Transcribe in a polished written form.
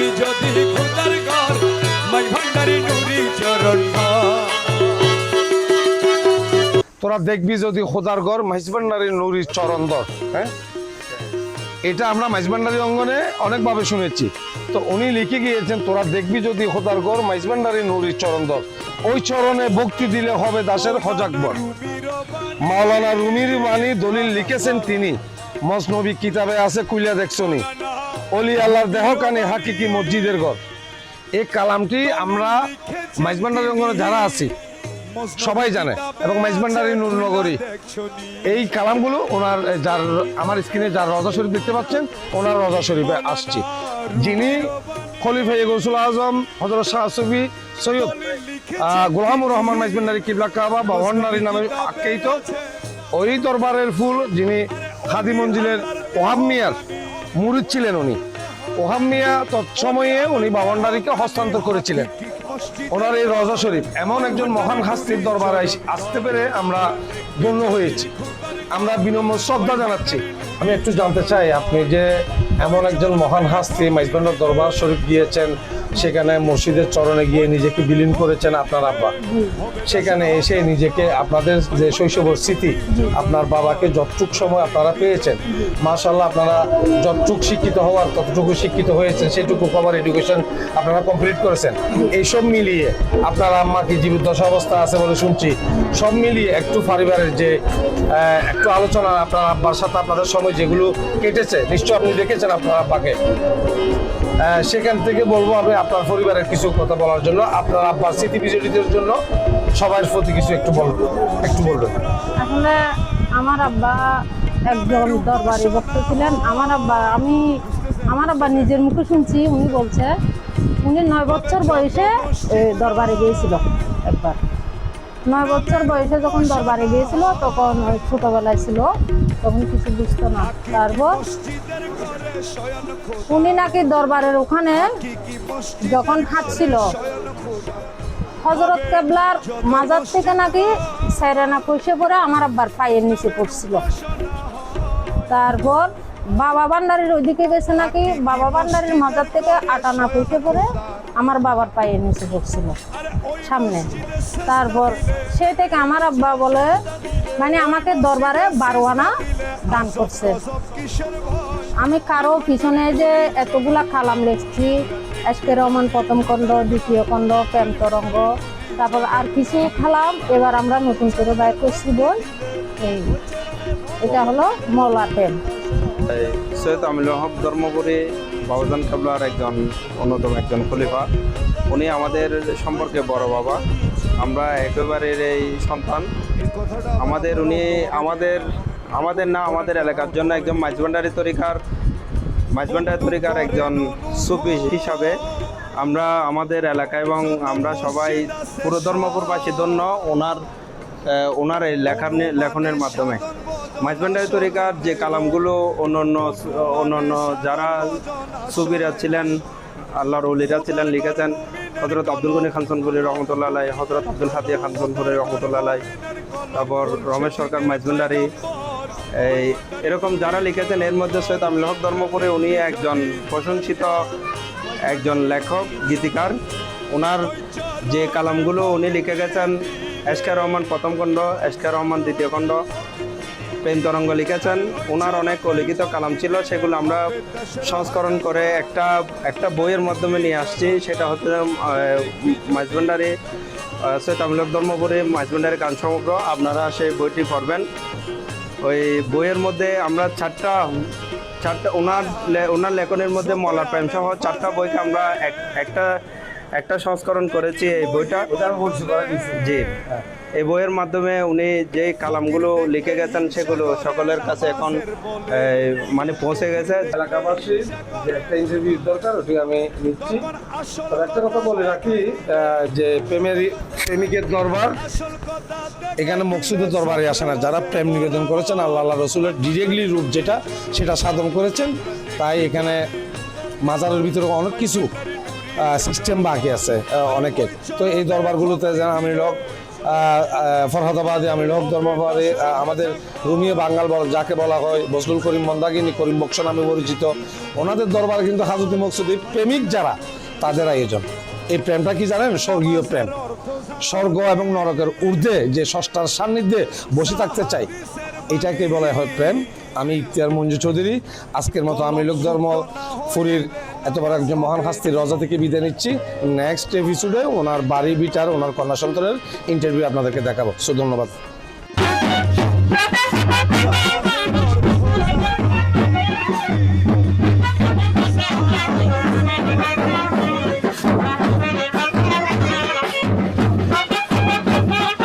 দেখবি যদি খোদার ঘর মাই ভান্ডারি নুরি চরণ তোরা দেখবি যদি খোদার ঘর মাইজভান্ডারি নুরি চরণধর। হ্যাঁ, এটা আমরা মাইজভান্ডারি অঙ্গনে অনেকভাবে শুনেছি। তো উনি লিখে গিয়েছেন তোরা দেখবি যদি খোদার ঘর মাইজভান্ডারি নুরি চরণধর, ওই চরণে ভক্তি দিলে হবে দাসের হজাকবর। মাওলানা রুমির বাণী দলিল লিখেছেন তিনি, মজনবী কিতাবে আছে কুইলা দেখছনি, অলি আল্লাহর দেহ কানে হাকিকি মসজিদের ঘর। এই কালামটি আমরা মাইজভান্ডারি অঙ্গনে যারা আছি সবাই জানে, এবং মাইজভান্ডারি নূরনগরী এই কালামগুলো ওনার, যার আমার স্ক্রিনে যার রওজা শরীফ দেখতে পাচ্ছেন, ওনার রওজা শরীফে আসছি। যিনি খলিফা গৌসুল আজম হযরত শাহ সুফি সৈয়দ গোলামুর রহমান মাইজভান্ডারি কিবলা কাবা বা ভণ্ডারী নামে আখ্যায়িত, ওই দরবারের ফুল যিনি খাদি মঞ্জিলের ওহাব মিয়ার মুরিদ ছিলেন। উনি ওহাব মিয়া তৎসময়ে উনি বাবনডারিকে হস্তান্তর করেছিলেন। ওনার এই রওজা শরীফ এমন একজন মহান হাস্তির দরবারে আসতে পেরে আমরা ধন্য হয়েছি, আমরা বিনম্র শ্রদ্ধা জানাচ্ছি। আমি একটু জানতে চাই, আপনি যে এমন একজন মহান হাস্তি মাইজভান্ডার দরবার শরীফ গিয়েছেন, সেখানে মসজিদের চরণে গিয়ে নিজেকে বিলীন করেছেন আপনার আব্বা, সেখানে এসে নিজেকে আপনাদের যে শৈশবের স্মৃতি, আপনার বাবাকে যতটুক সময় আপনারা পেয়েছেন, মাশাআল্লাহ আপনারা যতটুক শিক্ষিত হওয়ার ততটুকু শিক্ষিত হয়েছেন, সেটুকু কভার এডুকেশন আপনারা কমপ্লিট করেছেন। এইসব মিলিয়ে আপনার আম্মা কি জীবদ্দশা অবস্থা আছে বলে শুনছি, সব মিলিয়ে একটু পরিবারের যে একটু আলোচনা আপনার আব্বার সাথে আপনাদের সময় যেগুলো কেটেছে, নিশ্চয় আপনি দেখেছেন আপনার আব্বাকে, সেখান থেকে বলবো আমি আপনার পরিবারের কিছু কথা বলার জন্য, আপনার আব্বার স্মৃতি বিজড়িতের জন্য সবার প্রতি কিছু একটু বলবেন। আসলে আমার আব্বা একজন দরবারি ভক্ত ছিলেন। আমার আব্বা নিজের মুখে শুনছি, উনি বলছে উনি 9 বছর বয়সে দরবারে গিয়েছিল। একবার 9 বছর বয়সে যখন দরবারে গিয়েছিল, তখন ছোটবেলায় ছিল, তখন কিছু বুঝতো না। তারপর উনি নাকি দরবারের ওখানে যখন হাঁটছিল, হযরত কেবলার মাজার থেকে নাকি সাইরানা পয়সা পরে আমার আব্বার পায়ের নিচে পড়ছিল। তারপর বাবা ভান্ডারির ওইদিকে গেছে নাকি, বাবা ভান্ডারির মাজার থেকে 8 আনা পয়সা পরে আমার বাবার পায়ের নিচে পড়ছিল সামনে। তারপর সে থেকে আমার আব্বা বলে, মানে আমাকে দরবারে 12 আনা দান করছে। আমি কারো পিছনে যে এতগুলা কালাম লিখছি, এসকে রহমান প্রথম খণ্ড, দ্বিতীয় খণ্ড, প্রেম তরঙ্গ, তারপর আর কিছু কালাম এবার আমরা নতুন করে বাইর করছি বই। এটা হলো মৌলা প্রেম। সৈয়দ আমিনুল হক ধর্মপুরী বাউজান কাবলার অন্যতম একজন খলিফা। উনি আমাদের সম্পর্কে বড় বাবা, আমরা একেবারের এই সন্তান। উনি আমাদের এলাকার জন্য একজন মাইজভান্ডারি তরিকার একজন সুফি হিসাবে আমরা আমাদের এলাকা এবং আমরা সবাই পুরো ধর্মপুরবাসী ধন্য ওনার এই লেখনের মাধ্যমে। মাইজভান্ডারি তরিকার যে কালামগুলো অন্য যারা সুফিরা ছিলেন, আল্লাহর ওলিরা ছিলেন, লিখেছেন, হযরত আব্দুল গনি খান সনপুরি রহমতুল্লাহ আলাইহি, হযরত আব্দুল হাদিয়া খান সনপুরি রহমতুল্লাহ আলাইহি, তারপর রমেশ সরকার মাইজভান্ডারি, এরকম যারা লিখেছেন, এর মধ্যে সৈয়দ আমিনুল হক ধর্মপুরী উনি একজন প্রশংসিত একজন লেখক, গীতিকার। ওনার যে কালামগুলো উনি লিখে গেছেন, এসকে রহমান প্রথম খণ্ড, এসকে রহমান দ্বিতীয় খণ্ড, প্রেম তরঙ্গ লিখেছেন। ওনার অনেক লিখিত কালাম ছিল, সেগুলো আমরা সংস্করণ করে একটা বইয়ের মাধ্যমে নিয়ে আসছি। সেটা হচ্ছে মাইজভান্ডারি সৈয়দ আমিনুল হক ধর্মপুরী মাইজভান্ডারি গান সমগ্র। আপনারা সেই বইটি পড়বেন। ওই বইয়ের মধ্যে আমরা চারটা ওনার লেখনের মধ্যে মৌলা প্রেম সহ 4টা বইকে আমরা একটা সংস্করণ করেছি। এই বইটা জি, এই বইয়ের মাধ্যমে উনি যে কালামগুলো লিখে গেছেন সেগুলো সকলের কাছে এখন মানে পৌঁছে গেছে। এলাকাবাসী যে একটা ইন্টারভিউ দরকার, ওটি আমি নিচ্ছি। তবে একটা কথা বলে রাখি, যে প্রেমিকের দরবার এখানে মকসুদের দরবারে আসে না। যারা প্রেম নিবেদন করেছেন, আল্লাহ রসুলের ডিরেক্টলি রূপ যেটা, সেটা সাধন করেছেন। তাই এখানে মাজারের ভিতরে অনেক কিছু সিস্টেম বাকি আছে অনেকের। তো এই দরবারগুলোতে যেন আমিনুল হক ফরহাদাবাদী আমির হক ধর্মবাদী, আমাদের রুমিয়ে বাঙ্গাল যাকে বলা হয়, বজলুল করিম মন্দাকিনী, করিম বক্স নামে পরিচিত, ওনাদের দরবারে কিন্তু হাজরত মকসুদী প্রেমিক যারা তাদের আয়োজন। এই প্রেমটা কি জানেন? স্বর্গীয় প্রেম। স্বর্গ এবং নরকের ঊর্ধ্বে যে ষষ্ঠার সান্নিধ্যে বসে থাকতে চাই, এটাকে বলা হয় প্রেম। আমি ইখতিয়ার মঞ্জু চৌধুরী আজকের মতো আমি লোক ধর্ম ফুরির এত বড় একজন মহান হাস্তির রজা থেকে বিদায় নিচ্ছি। নেক্সট এপিসোডে ওনার বাড়ি বিটার, ওনার কন্যা সন্তানের ইন্টারভিউ আপনাদেরকে দেখাবো। ধন্যবাদ।